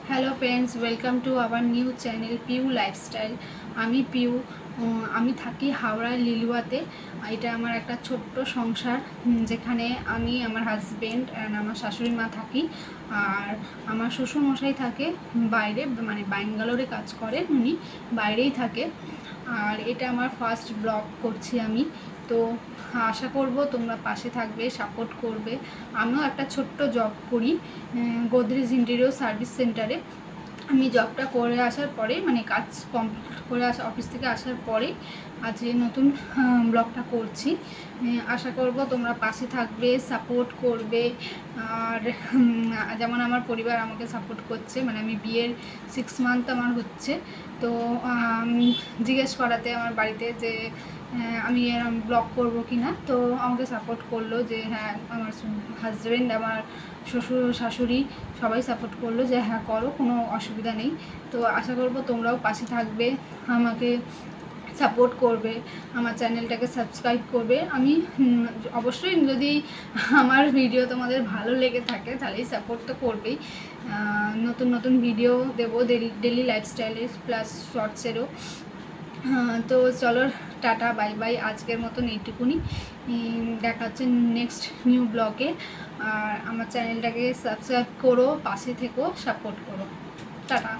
Hello friends, welcome to our new channel Piu lifestyle. আমি পিউ। আমি থাকি হাওড়ার লিলুয়াতে। এটা আমার একটা ছোট্ট সংসার, যেখানে আমি, আমার হাজবেন্ড অ্যান্ড আমার শাশুড়ি মা থাকি। আর আমার শ্বশুরমশাই থাকে বাইরে, মানে ব্যাঙ্গালোরে কাজ করে, উনি বাইরেই থাকে। আর এটা আমার ফার্স্ট ব্লগ করছি আমি। তো আশা করব তোমরা পাশে থাকবে, সাপোর্ট করবে। আমিও একটা ছোট্ট জব করি, গোদরেজ ইন্টেরিয়র সার্ভিস সেন্টারে। আমি জবটা করে আসার পরে, মানে কাজ কমপ্লিট করে অফিস থেকে আসার পরে আজ নতুন ব্লগটা করছি। আশা করব তোমরা পাশে থাকবে, সাপোর্ট করবে। আর যেমন আমার পরিবার আমাকে সাপোর্ট করছে, মানে আমি বিয়ের 6 মান্থ আমার হচ্ছে। তো জিজ্ঞেস করাতে আমার বাড়িতে যে আমি এরম ব্লগ করবো কি না, তো আমাকে সাপোর্ট করলো যে হ্যাঁ, আমার হাজব্যান্ড, আমার শ্বশুর শাশুড়ি সবাই সাপোর্ট করলো যে হ্যাঁ করো, কোনো অসুবিধা নেই। তো আশা করবো তোমরাও পাশে থাকবে, আমাকে সাপোর্ট করবে, আমার চ্যানেলটাকে সাবস্ক্রাইব করবে। আমি অবশ্যই যদি আমার ভিডিও তোমাদের ভালো লেগে থাকে তাহলেই সাপোর্ট তো করবেই। নতুন নতুন ভিডিও দেবো, ডেলি লাইফস্টাইলের প্লাস শর্টসেরও। তো চলো, টাটা, বাই বাই, আজকের মতন এইটুকুনি। দেখা হচ্ছে নেক্সট নিউ ব্লগে। আর আমার চ্যানেলটাকে সাবস্ক্রাইব করো, পাশে থেকো, সাপোর্ট করো। টাটা।